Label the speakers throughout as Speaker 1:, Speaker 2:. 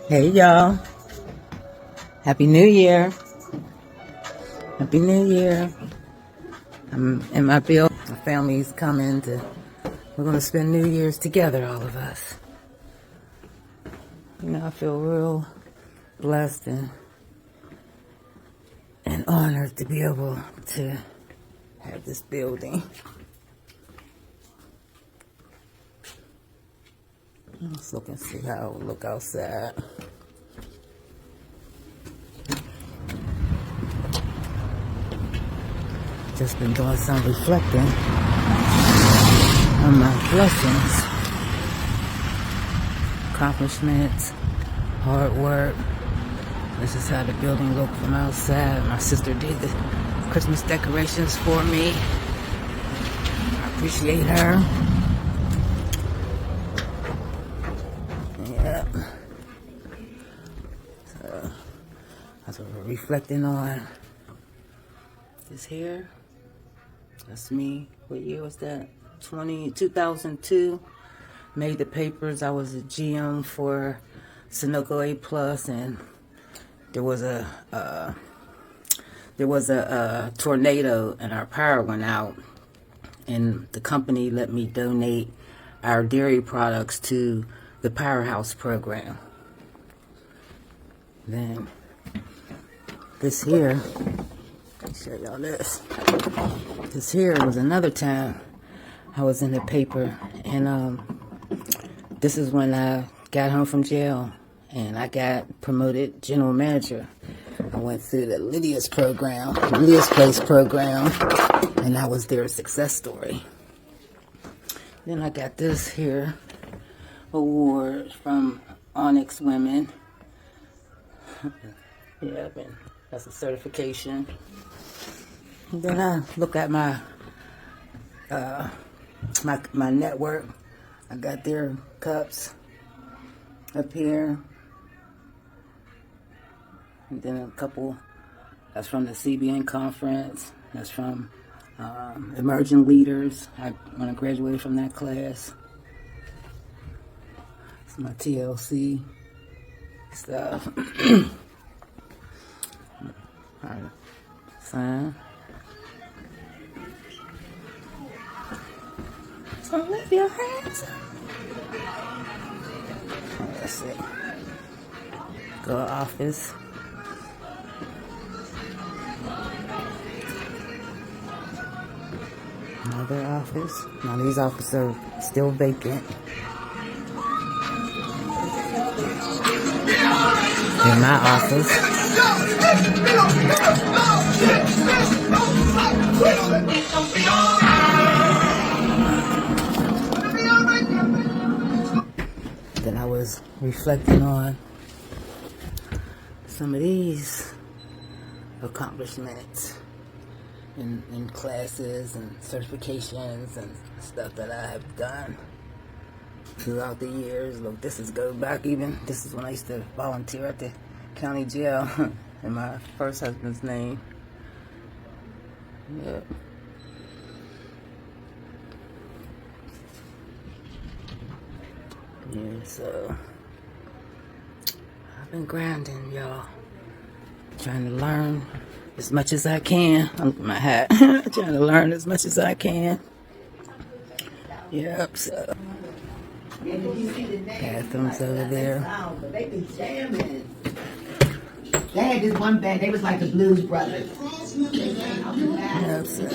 Speaker 1: Hey y'all, Happy New Year. Happy New Year. I'm in my building. My family's coming we're going to spend New Year's together, all of us. You know, I feel real blessed and honored to be able to have this building. Let's look and see how it will look outside. Just been doing some reflecting on my blessings, accomplishments, hard work. This is how the building looked from outside. My sister did the Christmas decorations for me. I appreciate her. Yep. So that's what we're reflecting on. This here. That's me. What year was that? 2002. Made the papers. I was a GM for Sunoco A Plus, and there was a tornado and our power went out, and the company let me donate our dairy products to the Powerhouse program. Then this here, let me show y'all this. This here was another time I was in the paper, and this is when I got home from jail and I got promoted general manager. I went through the Lydia's program, Lydia's Place program, and I was their success story. Then I got this here award from Onyx Women. Yeah, that's a certification. And then I look at my my network. I got their cups up here. And then a couple, that's from the CBN conference. That's from Emerging Leaders. When I graduated from that class. It's my TLC stuff. All right, sign. So lift your hands. Let's see. Go to office. Another office. Now these offices are still vacant. In my office. Then I was reflecting on some of these accomplishments in classes and certifications and stuff that I have done throughout the years. Look, this is go back even. This is when I used to volunteer at the county jail in my first husband's name. Yep. Yeah, so I've been grinding, y'all. Trying to learn as much as I can. I'm my hat. Trying to learn as much as I can. Yep, so bathrooms over there.
Speaker 2: They be jamming. They had this one band, they was like the Blues Brothers.
Speaker 1: Yep, so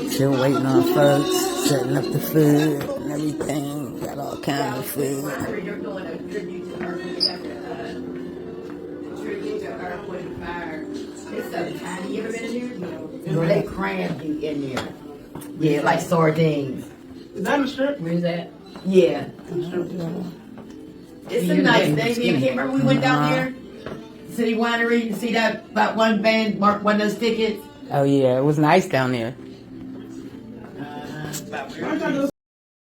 Speaker 1: still waiting on folks, setting up the food and everything. Got all kinds of food.
Speaker 2: You're doing a tribute to her. Tribute to her with fire. It's so tiny. You ever been in here? No. They crammed you in there. Yeah, like sardines.
Speaker 3: Is that a strip?
Speaker 2: Where's that? Yeah. It's a nice thing. You remember we went down there? City Winery, you see that about one band, mark one of those tickets?
Speaker 1: Oh yeah, it was nice down there.